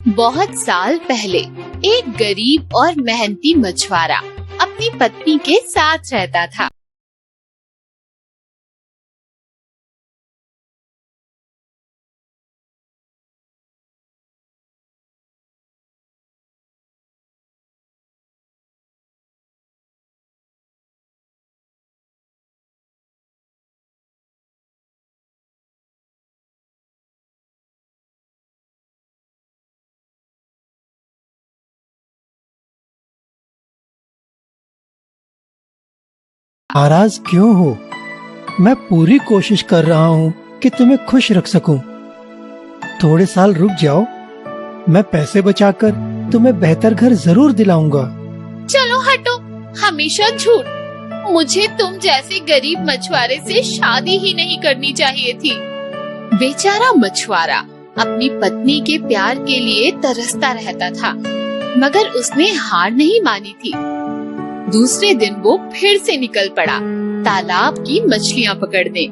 बहुत साल पहले एक गरीब और मेहनती मछुआरा अपनी पत्नी के साथ रहता था। नाराज क्यों हो? मैं पूरी कोशिश कर रहा हूँ कि तुम्हें खुश रख सकूं। थोड़े साल रुक जाओ, मैं पैसे बचाकर तुम्हें बेहतर घर जरूर दिलाऊंगा। चलो हटो, हमेशा झूठ। मुझे तुम जैसे गरीब मछुआरे से शादी ही नहीं करनी चाहिए थी। बेचारा मछुआरा अपनी पत्नी के प्यार के लिए तरसता रहता था, मगर उसने हार नहीं मानी थी। दूसरे दिन वो फिर से निकल पड़ा तालाब की मछलियाँ पकड़ने।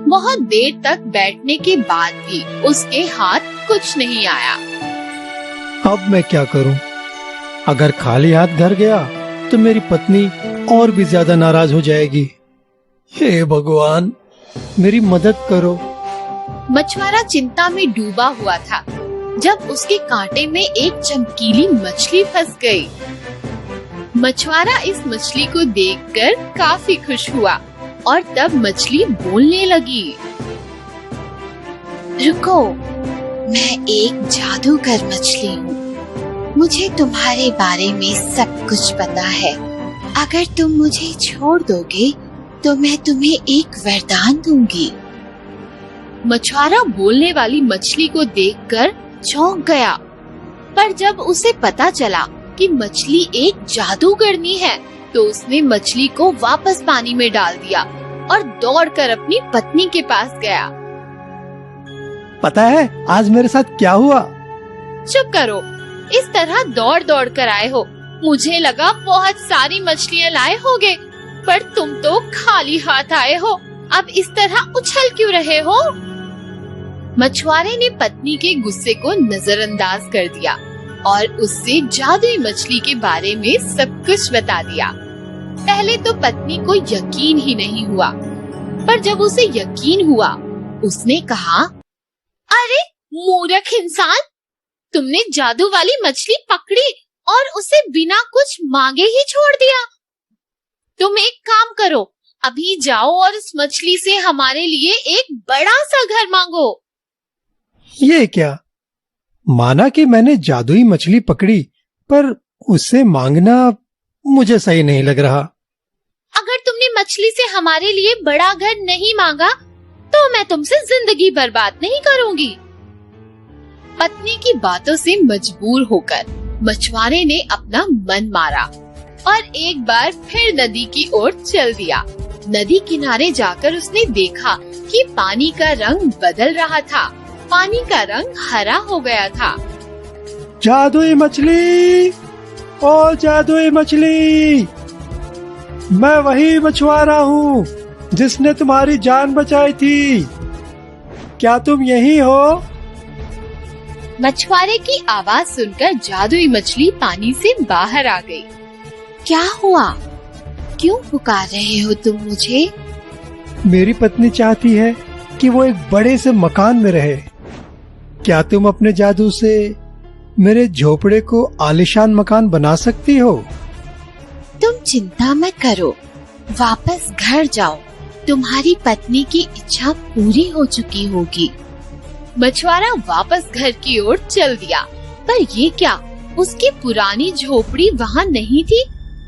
बहुत देर तक बैठने के बाद भी उसके हाथ कुछ नहीं आया। अब मैं क्या करूं? अगर खाली हाथ घर गया तो मेरी पत्नी और भी ज्यादा नाराज हो जाएगी। हे भगवान, मेरी मदद करो। मछुआरा चिंता में डूबा हुआ था जब उसके कांटे में एक चमकीली मछली फंस गई। मछुआरा इस मछली को देखकर काफी खुश हुआ और तब मछली बोलने लगी। रुको, मैं एक जादूगर मछली हूँ। मुझे तुम्हारे बारे में सब कुछ पता है। अगर तुम मुझे छोड़ दोगे तो मैं तुम्हें एक वरदान दूंगी। मछुआरा बोलने वाली मछली को देखकर चौंक गया, पर जब उसे पता चला कि मछली एक जादूगरनी है तो उसने मछली को वापस पानी में डाल दिया और दौड़कर अपनी पत्नी के पास गया। पता है आज मेरे साथ क्या हुआ? चुप करो, इस तरह दौड़ दौड़ कर आए हो। मुझे लगा बहुत सारी मछलियाँ लाए होगे, पर तुम तो खाली हाथ आए हो। अब इस तरह उछल क्यों रहे हो? मछुआरे ने पत्नी के गुस्से को नजरअंदाज कर दिया और उससे जादुई मछली के बारे में सब कुछ बता दिया। पहले तो पत्नी को यकीन ही नहीं हुआ, पर जब उसे यकीन हुआ उसने कहा, अरे मूर्ख इंसान, तुमने जादू वाली मछली पकड़ी और उसे बिना कुछ मांगे ही छोड़ दिया। तुम एक काम करो, अभी जाओ और उस मछली से हमारे लिए एक बड़ा सा घर मांगो। ये क्या? माना कि मैंने जादुई मछली पकड़ी, पर उससे मांगना मुझे सही नहीं लग रहा। अगर तुमने मछली से हमारे लिए बड़ा घर नहीं मांगा तो मैं तुमसे जिंदगी बर्बाद नहीं करूंगी। पत्नी की बातों से मजबूर होकर मछुआरे ने अपना मन मारा और एक बार फिर नदी की ओर चल दिया। नदी किनारे जाकर उसने देखा कि पानी का रंग बदल रहा था। पानी का रंग हरा हो गया था। जादुई मछली, ओ जादुई मछली, मैं वही मछुआरा हूँ जिसने तुम्हारी जान बचाई थी। क्या तुम यही हो? मछुआरे की आवाज सुनकर जादुई मछली पानी से बाहर आ गई। क्या हुआ? क्यों पुकार रहे हो तुम मुझे? मेरी पत्नी चाहती है कि वो एक बड़े से मकान में रहे। क्या तुम अपने जादू से मेरे झोपड़े को आलीशान मकान बना सकती हो? तुम चिंता मत करो, वापस घर जाओ। तुम्हारी पत्नी की इच्छा पूरी हो चुकी होगी। मछुआरा वापस घर की ओर चल दिया, पर ये क्या, उसकी पुरानी झोपड़ी वहाँ नहीं थी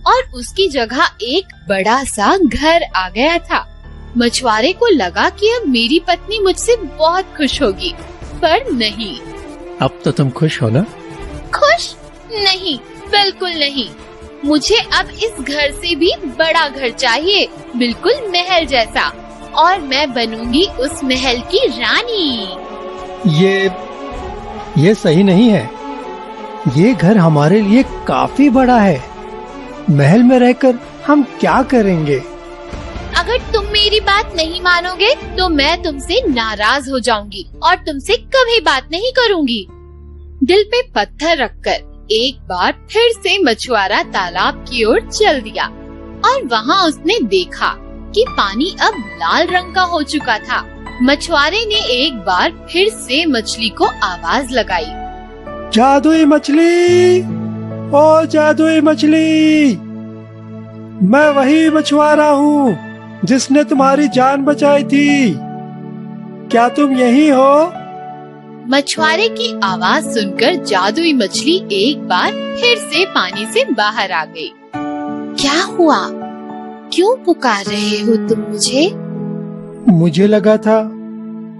और उसकी जगह एक बड़ा सा घर आ गया था। मछुआरे को लगा कि अब मेरी पत्नी मुझसे बहुत खुश होगी, पर नहीं। अब तो तुम खुश हो ना? खुश नहीं, बिल्कुल नहीं। मुझे अब इस घर से भी बड़ा घर चाहिए, बिल्कुल महल जैसा, और मैं बनूंगी उस महल की रानी। ये सही नहीं है। ये घर हमारे लिए काफी बड़ा है। महल में रहकर हम क्या करेंगे? अगर तुम मेरी बात नहीं मानोगे तो मैं तुमसे नाराज हो जाऊंगी और तुमसे कभी बात नहीं करूंगी। दिल पे पत्थर रखकर एक बार फिर से मछुआरा तालाब की ओर चल दिया और वहाँ उसने देखा कि पानी अब लाल रंग का हो चुका था। मछुआरे ने एक बार फिर से मछली को आवाज लगाई, जादुई मछली, ओ जादुई मछली, मैं वही मछुआरा हूँ जिसने तुम्हारी जान बचाई थी। क्या तुम यही हो? मछुआरे की आवाज सुनकर जादुई मछली एक बार फिर से पानी से बाहर आ गई। क्या हुआ? क्यों पुकार रहे हो तुम मुझे? मुझे लगा था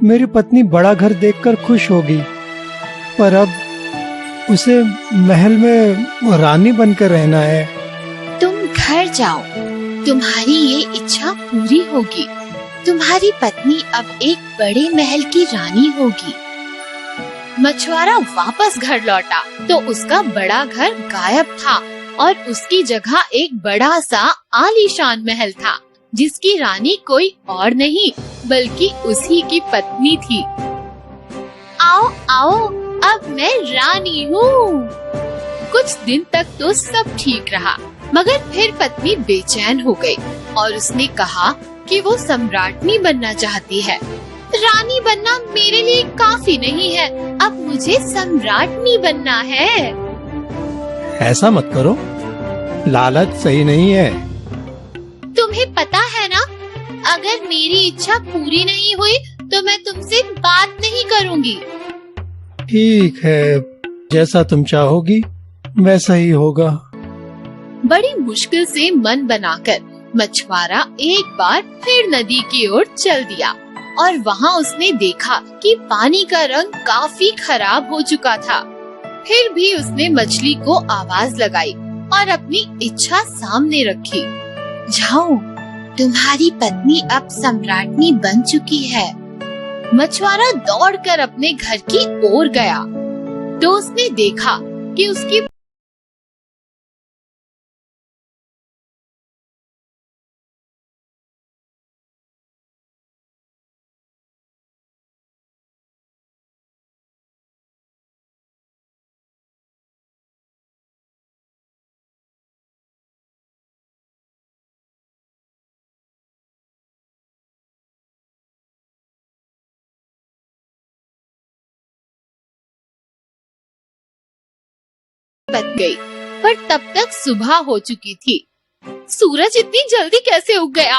मेरी पत्नी बड़ा घर देखकर खुश होगी, पर अब उसे महल में रानी बनकर रहना है। तुम घर जाओ, तुम्हारी ये इच्छा पूरी होगी। तुम्हारी पत्नी अब एक बड़े महल की रानी होगी। मछुआरा वापस घर लौटा तो उसका बड़ा घर गायब था और उसकी जगह एक बड़ा सा आलीशान महल था, जिसकी रानी कोई और नहीं बल्कि उसी की पत्नी थी। आओ आओ, अब मैं रानी हूँ। कुछ दिन तक तो सब ठीक रहा, मगर फिर पत्नी बेचैन हो गई और उसने कहा कि वो सम्राटनी बनना चाहती है। रानी बनना मेरे लिए काफी नहीं है, अब मुझे सम्राटनी बनना है। ऐसा मत करो, लालच सही नहीं है। तुम्हें पता है ना, अगर मेरी इच्छा पूरी नहीं हुई तो मैं तुमसे बात नहीं करूंगी। ठीक है, जैसा तुम चाहोगी वैसा ही होगा। बड़ी मुश्किल से मन बनाकर मछुआरा एक बार फिर नदी की ओर चल दिया और वहाँ उसने देखा कि पानी का रंग काफी खराब हो चुका था। फिर भी उसने मछली को आवाज लगाई और अपनी इच्छा सामने रखी। जाओ, तुम्हारी पत्नी अब सम्राटनी बन चुकी है। मछुआरा दौड़कर अपने घर की ओर गया तो उसने देखा कि उसकी बच गई, पर तब तक सुबह हो चुकी थी। सूरज इतनी जल्दी कैसे उग गया?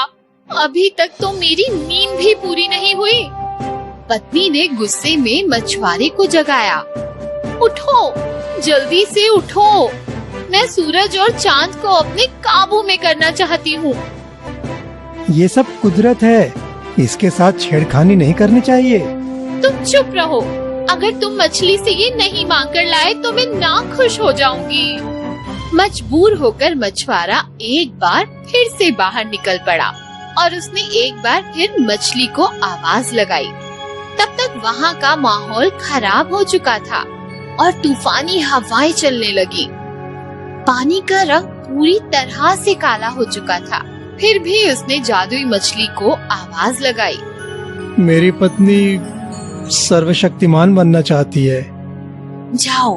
अभी तक तो मेरी नींद भी पूरी नहीं हुई। पत्नी ने गुस्से में मछुआरे को जगाया। उठो, जल्दी से उठो, मैं सूरज और चांद को अपने काबू में करना चाहती हूँ। ये सब कुदरत है, इसके साथ छेड़खानी नहीं करनी चाहिए। तुम चुप रहो। अगर तुम मछली से ये नहीं मांग कर लाए तो मैं नाखुश हो जाऊंगी। मजबूर होकर मछुआरा एक बार फिर से बाहर निकल पड़ा और उसने एक बार फिर मछली को आवाज लगाई। तब तक वहाँ का माहौल खराब हो चुका था और तूफानी हवाएं चलने लगी। पानी का रंग पूरी तरह से काला हो चुका था। फिर भी उसने जादुई मछली को आवाज लगाई। मेरी पत्नी सर्वशक्तिमान बनना चाहती है। जाओ,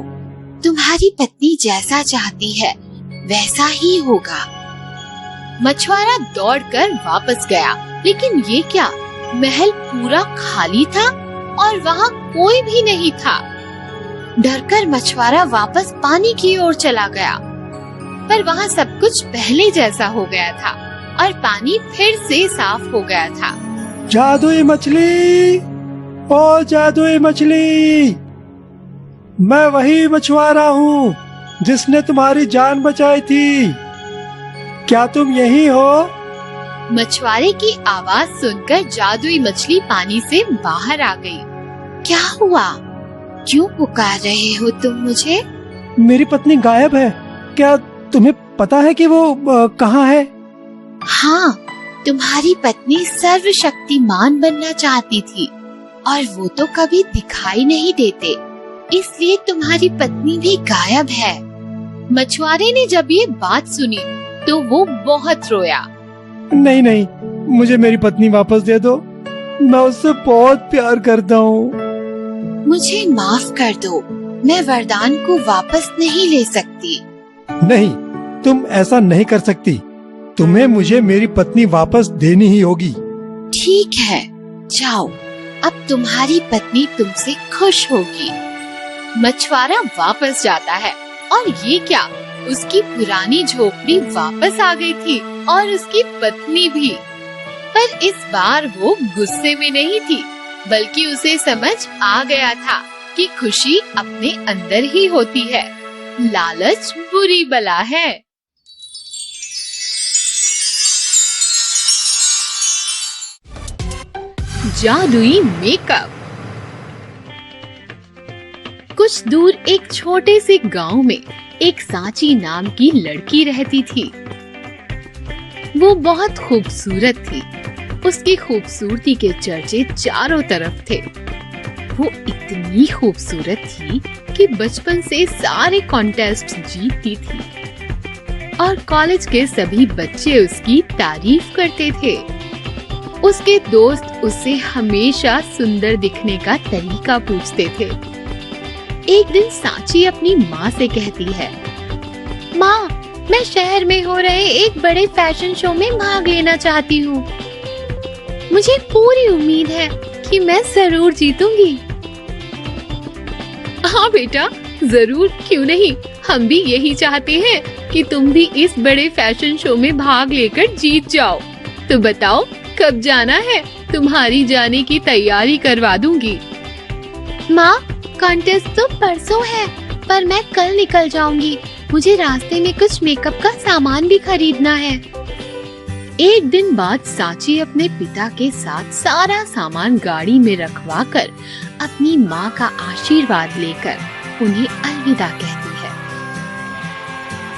तुम्हारी पत्नी जैसा चाहती है वैसा ही होगा। मछुआरा दौड़कर वापस गया, लेकिन ये क्या, महल पूरा खाली था और वहाँ कोई भी नहीं था। डरकर मछुआरा वापस पानी की ओर चला गया, पर वहाँ सब कुछ पहले जैसा हो गया था और पानी फिर से साफ हो गया था। जादुई मछली, ओ जादुई मछली, मैं वही मछुआरा हूँ जिसने तुम्हारी जान बचाई थी। क्या तुम यही हो? मछुआरे की आवाज सुनकर जादुई मछली पानी से बाहर आ गई। क्या हुआ? क्यों पुकार रहे हो तुम मुझे? मेरी पत्नी गायब है, क्या तुम्हें पता है कि वो कहाँ है? हाँ, तुम्हारी पत्नी सर्वशक्तिमान बनना चाहती थी और वो तो कभी दिखाई नहीं देते, इसलिए तुम्हारी पत्नी भी गायब है। मछुआरे ने जब ये बात सुनी तो वो बहुत रोया। नहीं नहीं, मुझे मेरी पत्नी वापस दे दो, मैं उससे बहुत प्यार करता हूँ। मुझे माफ कर दो, मैं वरदान को वापस नहीं ले सकती। नहीं, तुम ऐसा नहीं कर सकती, तुम्हें मुझे मेरी पत्नी वापस देनी ही होगी। ठीक है, जाओ, अब तुम्हारी पत्नी तुमसे खुश होगी। मछुआरा वापस जाता है और ये क्या, उसकी पुरानी झोपड़ी वापस आ गई थी और उसकी पत्नी भी। पर इस बार वो गुस्से में नहीं थी, बल्कि उसे समझ आ गया था कि खुशी अपने अंदर ही होती है। लालच बुरी बला है। जादुई मेकअप। कुछ दूर एक छोटे से गांव में एक सांची नाम की लड़की रहती थी। वो बहुत खूबसूरत थी। उसकी खूबसूरती के चर्चे चारों तरफ थे। वो इतनी खूबसूरत थी कि बचपन से सारे कॉन्टेस्ट जीतती थी और कॉलेज के सभी बच्चे उसकी तारीफ करते थे। उसके दोस्त उससे हमेशा सुंदर दिखने का तरीका पूछते थे। एक दिन सांची अपनी माँ से कहती है, माँ, मैं शहर में हो रहे एक बड़े फैशन शो में भाग लेना चाहती हूँ। मुझे पूरी उम्मीद है कि मैं जरूर जीतूंगी। हाँ बेटा, जरूर, क्यों नहीं, हम भी यही चाहते हैं कि तुम भी इस बड़े फैशन शो में भाग लेकर जीत जाओ। तो बताओ कब जाना है, तुम्हारी जाने की तैयारी करवा दूंगी। माँ, कॉन्टेस्ट तो परसों है, पर मैं कल निकल जाऊंगी। मुझे रास्ते में कुछ मेकअप का सामान भी खरीदना है। एक दिन बाद सांची अपने पिता के साथ सारा सामान गाड़ी में रखवा कर अपनी माँ का आशीर्वाद लेकर उन्हें अलविदा कहती है।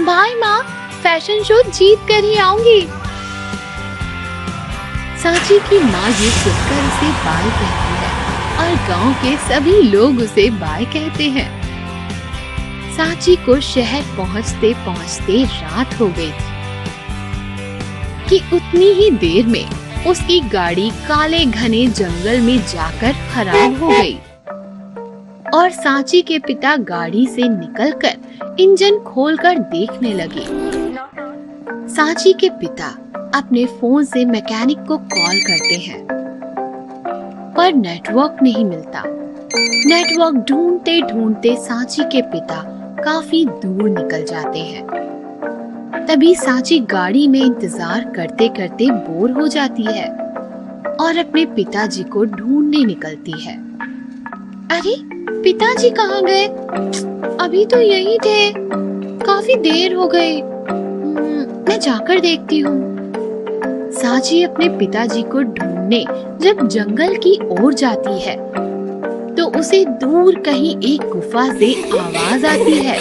बाय माँ, फैशन शो जीत कर ही आऊंगी। सांची की माँ ये सुनकर उसे बाय कहती है और गांव के सभी लोग उसे बाय कहते हैं। सांची को शहर पहुँचते पहुँचते रात हो गई थी कि उतनी ही देर में उसकी गाड़ी काले घने जंगल में जाकर खराब हो गई और सांची के पिता गाड़ी से निकलकर इंजन खोलकर देखने लगे। सांची के पिता अपने फोन से मैकेनिक को कॉल करते हैं, पर नेटवर्क नहीं मिलता। नेटवर्क ढूंढते ढूंढते सांची के पिता काफी दूर निकल जाते हैं। तभी सांची गाड़ी में इंतजार करते करते बोर हो जाती है और अपने पिताजी को ढूंढने निकलती है। अरे, पिताजी कहाँ गए? अभी तो यही थे, काफी देर हो गई। मैं जाकर देखती हूँ। सांची अपने पिताजी को ढूंढने जब जंगल की ओर जाती है तो उसे दूर कहीं एक गुफा से आवाज आती है।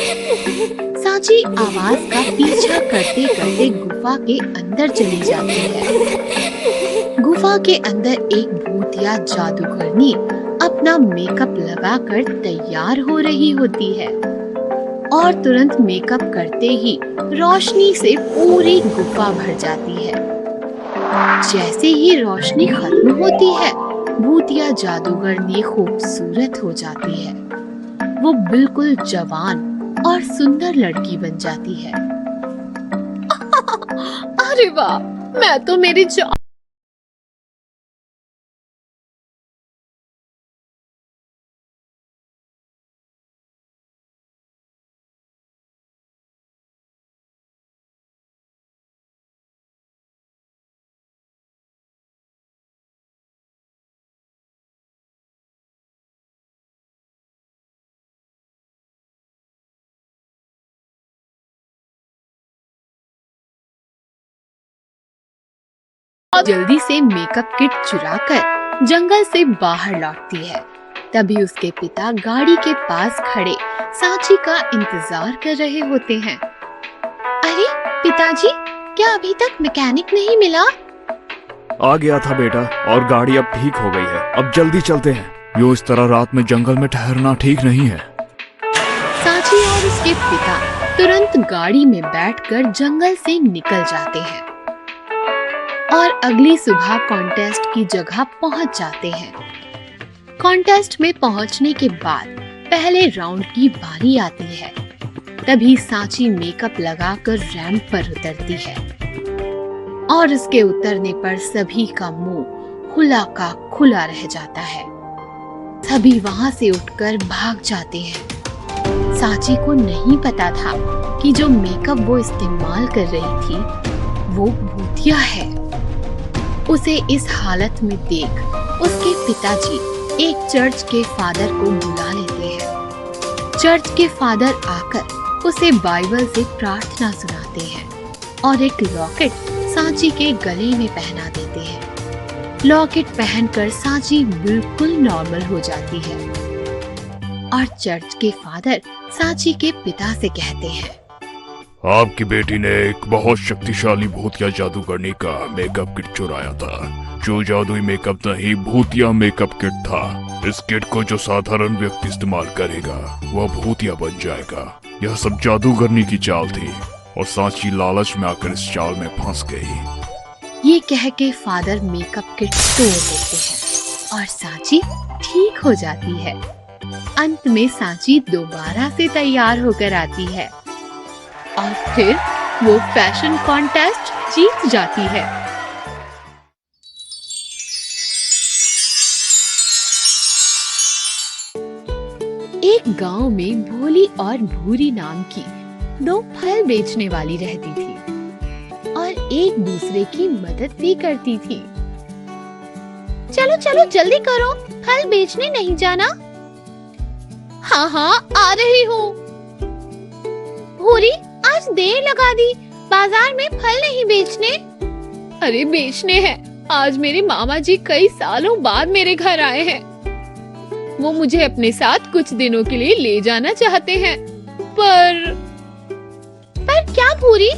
सांची आवाज का पीछा करते करते गुफा के अंदर चली जाती है। गुफा के अंदर एक भूतिया जादूगरनी अपना मेकअप लगाकर तैयार हो रही होती है और तुरंत मेकअप करते ही रोशनी से पूरी गुफा भर जाती है। जैसे ही रोशनी खत्म होती है, भूतिया जादूगरनी खूबसूरत हो जाती है। वो बिल्कुल जवान और सुंदर लड़की बन जाती है। अरे वाह, मैं तो मेरी जल्दी से मेकअप किट चुराकर जंगल से बाहर लौटती है। तभी उसके पिता गाड़ी के पास खड़े सांची का इंतजार कर रहे होते हैं। अरे पिताजी, क्या अभी तक मैकेनिक नहीं मिला? आ गया था बेटा, और गाड़ी अब ठीक हो गई है। अब जल्दी चलते हैं। यूं इस तरह रात में जंगल में ठहरना ठीक नहीं है। सांची और उसके पिता तुरंत गाड़ी में बैठकर जंगल से निकल जाते हैं और अगली सुबह कॉन्टेस्ट की जगह पहुंच जाते हैं। कॉन्टेस्ट में पहुंचने के बाद पहले राउंड की बारी आती है। तभी सांची मेकअप लगाकर रैंप पर उतरती है और उसके उतरने पर सभी का मुंह खुला का खुला रह जाता है। सभी वहां से उठकर भाग जाते हैं। सांची को नहीं पता था कि जो मेकअप वो इस्तेमाल कर रही थी वो भूतिया है। उसे इस हालत में देख उसके पिताजी एक चर्च के फादर को बुला लेते हैं। चर्च के फादर आकर उसे बाइबल से प्रार्थना सुनाते हैं और एक लॉकेट सांची के गले में पहना देते हैं। लॉकेट पहनकर सांची बिल्कुल नॉर्मल हो जाती है और चर्च के फादर सांची के पिता से कहते हैं, आपकी बेटी ने एक बहुत शक्तिशाली भूतिया जादूगरनी का मेकअप किट चुराया था। जो जादुई मेकअप नहीं, भूतिया मेकअप किट था। इस किट को जो साधारण व्यक्ति इस्तेमाल करेगा वह भूतिया बन जाएगा। यह सब जादूगरनी की चाल थी और सांची लालच में आकर इस चाल में फंस गई। ये कह के फादर मेकअप किट तोड़ देते हैं और सांची ठीक हो जाती है। अंत में सांची दोबारा से तैयार होकर आती है और फिर वो फैशन कॉन्टेस्ट जीत जाती है। एक गांव में भोली और भूरी नाम की दो फल बेचने वाली रहती थी और एक दूसरे की मदद भी करती थी। चलो चलो जल्दी करो, फल बेचने नहीं जाना? हाँ हाँ आ रही हूँ। भूरी, आज देर लगा दी, बाजार में फल नहीं बेचने? अरे बेचने हैं। आज मेरे मामा जी कई सालों बाद मेरे घर आए हैं। वो मुझे अपने साथ कुछ दिनों के लिए ले जाना चाहते हैं। पर क्या भूरी,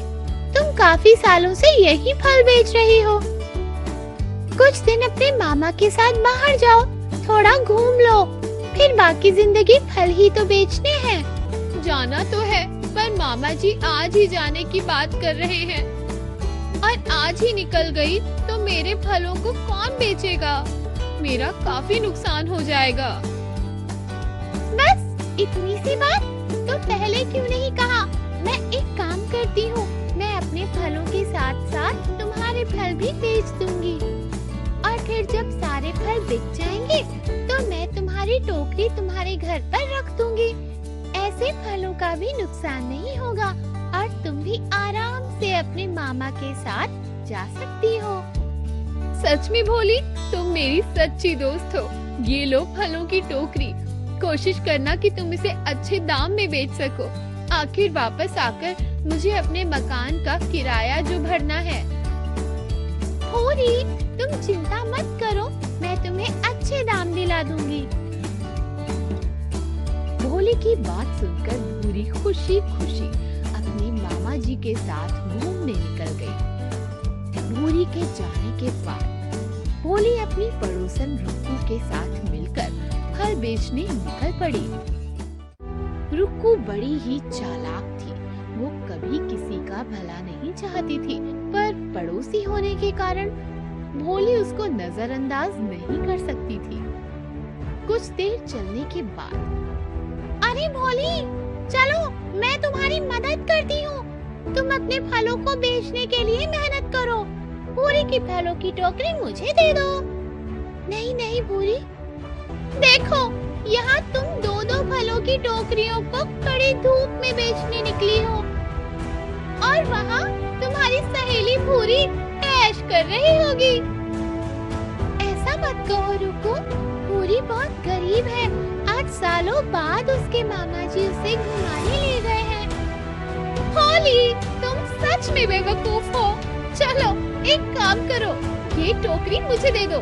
तुम काफी सालों से यही फल बेच रही हो। कुछ दिन अपने मामा के साथ बाहर जाओ, थोड़ा घूम लो, फिर बाकी जिंदगी फल ही तो बेचने हैं। जाना तो है, पर मामा जी आज ही जाने की बात कर रहे हैं और आज ही निकल गई तो मेरे फलों को कौन बेचेगा? मेरा काफी नुकसान हो जाएगा। बस इतनी सी बात? तो पहले क्यों नहीं कहा? मैं एक काम करती हूँ, मैं अपने फलों के साथ साथ तुम्हारे फल भी बेच दूंगी और फिर जब सारे फल बिक जाएंगे तो मैं तुम्हारी टोकरी तुम्हारे घर पर रख दूंगी। ऐसे फलों का भी नुकसान नहीं होगा और तुम भी आराम से अपने मामा के साथ जा सकती हो। सच में भोली, तुम मेरी सच्ची दोस्त हो। ये लो फलों की टोकरी। कोशिश करना कि तुम इसे अच्छे दाम में बेच सको। आखिर वापस आकर मुझे अपने मकान का किराया जो भरना है। भोली, तुम चिंता मत करो, मैं तुम्हें अच्छे दाम दिला दूंगी। भोली की बात सुनकर भूरी खुशी खुशी अपने मामा जी के साथ घूमने निकल गई। भूरी के जाने के बाद भोली अपनी पड़ोसन रुक्कू के साथ मिलकर फल बेचने निकल पड़ी। रुक्कू बड़ी ही चालाक थी। वो कभी किसी का भला नहीं चाहती थी, पर पड़ोसी होने के कारण भोली उसको नजरअंदाज नहीं कर सकती थी। कुछ देर चलने के बाद, अरे भोली, चलो मैं तुम्हारी मदद करती हूँ। तुम अपने फलों को बेचने के लिए मेहनत करो। भूरी की फलों की टोकरी मुझे दे दो। नहीं नहीं भूरी, देखो यहाँ तुम दो दो फलों की टोकरियों को कड़ी धूप में बेचने निकली हो और वहाँ तुम्हारी सहेली भूरी ऐश कर रही होगी। ऐसा मत कहो रुको, भूरी बहुत गरीब है। आज सालों बाद उसके मामा जी उसे घुमाने ले गए हैं। होली, तुम सच में बेवकूफ हो। चलो एक काम करो, ये टोकरी मुझे दे दो।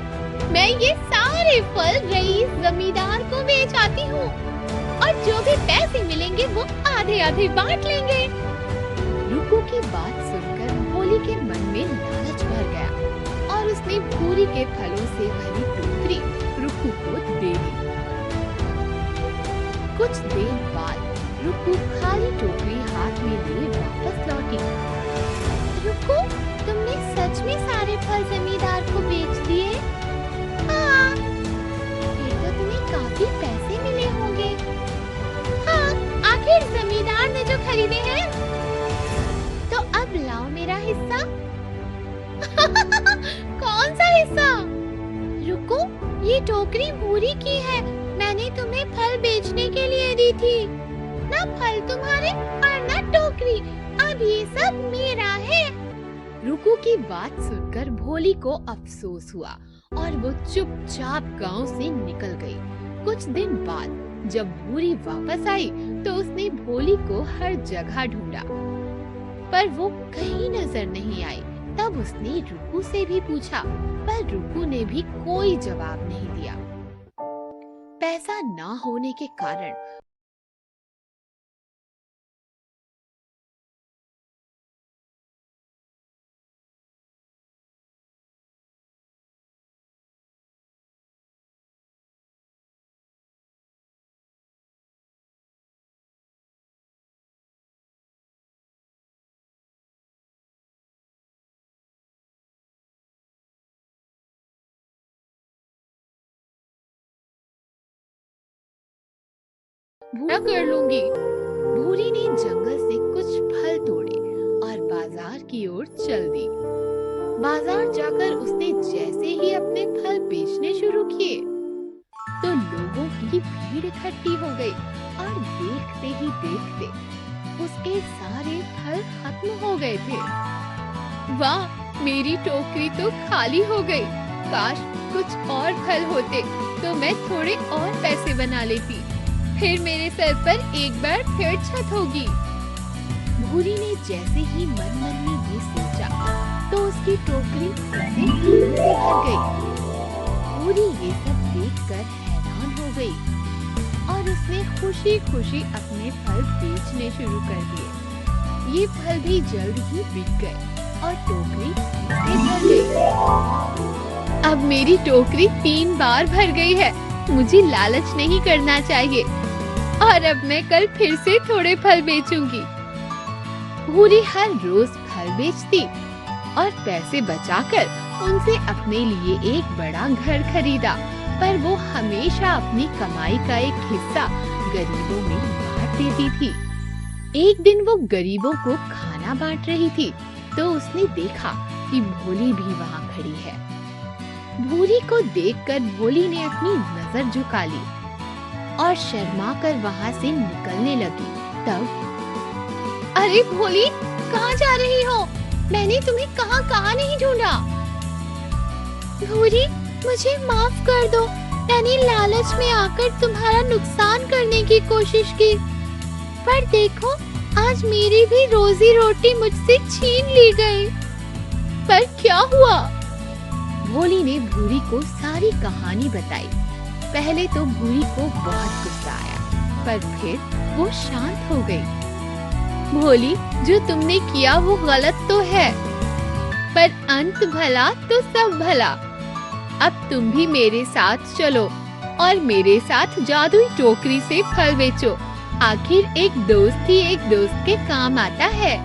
मैं ये सारे फल रईस जमींदार को बेच आती हूँ और जो भी पैसे मिलेंगे वो आधे आधे बांट लेंगे। रुकू की बात सुनकर भोली के मन में लालच भर गया और उसने भूरी के फलों से भरी टोकरी रुकू को दे दी। कुछ देर बाद रुकू खाली टोकरी हाथ में लिए वापस लौटी। रुकू, तुमने सच में सारे फल जमींदार को बेच दिए? हाँ। फिर तो तुम्हें काफी पैसे मिले होंगे। हाँ, आखिर जमींदार ने जो खरीदे हैं। तो अब लाओ मेरा हिस्सा। कौन सा हिस्सा? रुको, ये टोकरी भूरी की है। मैंने तुम्हें फल बेचने के लिए दी थी। ना फल तुम्हारे और ना टोकरी। अब ये सब मेरा है। रुकू की बात सुनकर भोली को अफसोस हुआ और वो चुपचाप गांव से निकल गई। कुछ दिन बाद जब भूरी वापस आई तो उसने भोली को हर जगह ढूंढा, पर वो कहीं नजर नहीं आई। तब उसने रुकू से भी पूछा, पर रुकू ने भी कोई जवाब नहीं दिया। पैसा ना होने के कारण पूरा कर लूंगी। भूरी ने जंगल से कुछ फल तोड़े और बाजार की ओर चल दी। बाजार जाकर उसने जैसे ही अपने फल बेचने शुरू किए तो लोगों की भीड़ इकट्ठी हो गई और देखते ही देखते उसके सारे फल खत्म हो गए थे। वाह, मेरी टोकरी तो खाली हो गई। काश कुछ और फल होते तो मैं थोड़े और पैसे बना लेती। फिर मेरे सर पर एक बार फिर छत होगी। भूरी ने जैसे ही मन मन में ये सोचा तो उसकी टोकरी से भर गई। भूरी ये सब देखकर हैरान हो गई और उसने खुशी खुशी अपने फल बेचने शुरू कर दिए। ये फल भी जल्द ही बिक गए और टोकरी से भर गई। अब मेरी टोकरी 3 बार भर गई है। मुझे लालच नहीं करना चाहिए और अब मैं कल फिर से थोड़े फल बेचूंगी। भूरी हर रोज फल बेचती और पैसे बचाकर उनसे अपने लिए एक बड़ा घर खरीदा, पर वो हमेशा अपनी कमाई का एक हिस्सा गरीबों में बांट देती थी। एक दिन वो गरीबों को खाना बांट रही थी तो उसने देखा कि भोली भी वहाँ खड़ी है। भूरी को देखकर भोली ने अपनी नजर झुका ली और शर्मा कर वहाँ से निकलने लगी। तब, अरे भोली, कहाँ जा रही हो? मैंने तुम्हें कहाँ नहीं ढूंढा। भूरी, मुझे माफ कर दो। मैंने लालच में आकर तुम्हारा नुकसान करने की कोशिश की, पर देखो आज मेरी भी रोजी रोटी मुझसे छीन ली गई। पर क्या हुआ? भोली ने भूरी को सारी कहानी बताई। पहले तो भूरी को बहुत गुस्सा आया, पर फिर वो शांत हो गई। भोली, जो तुमने किया वो गलत तो है, पर अंत भला तो सब भला। अब तुम भी मेरे साथ चलो और मेरे साथ जादुई टोकरी से फल बेचो। आखिर एक दोस्त ही एक दोस्त के काम आता है।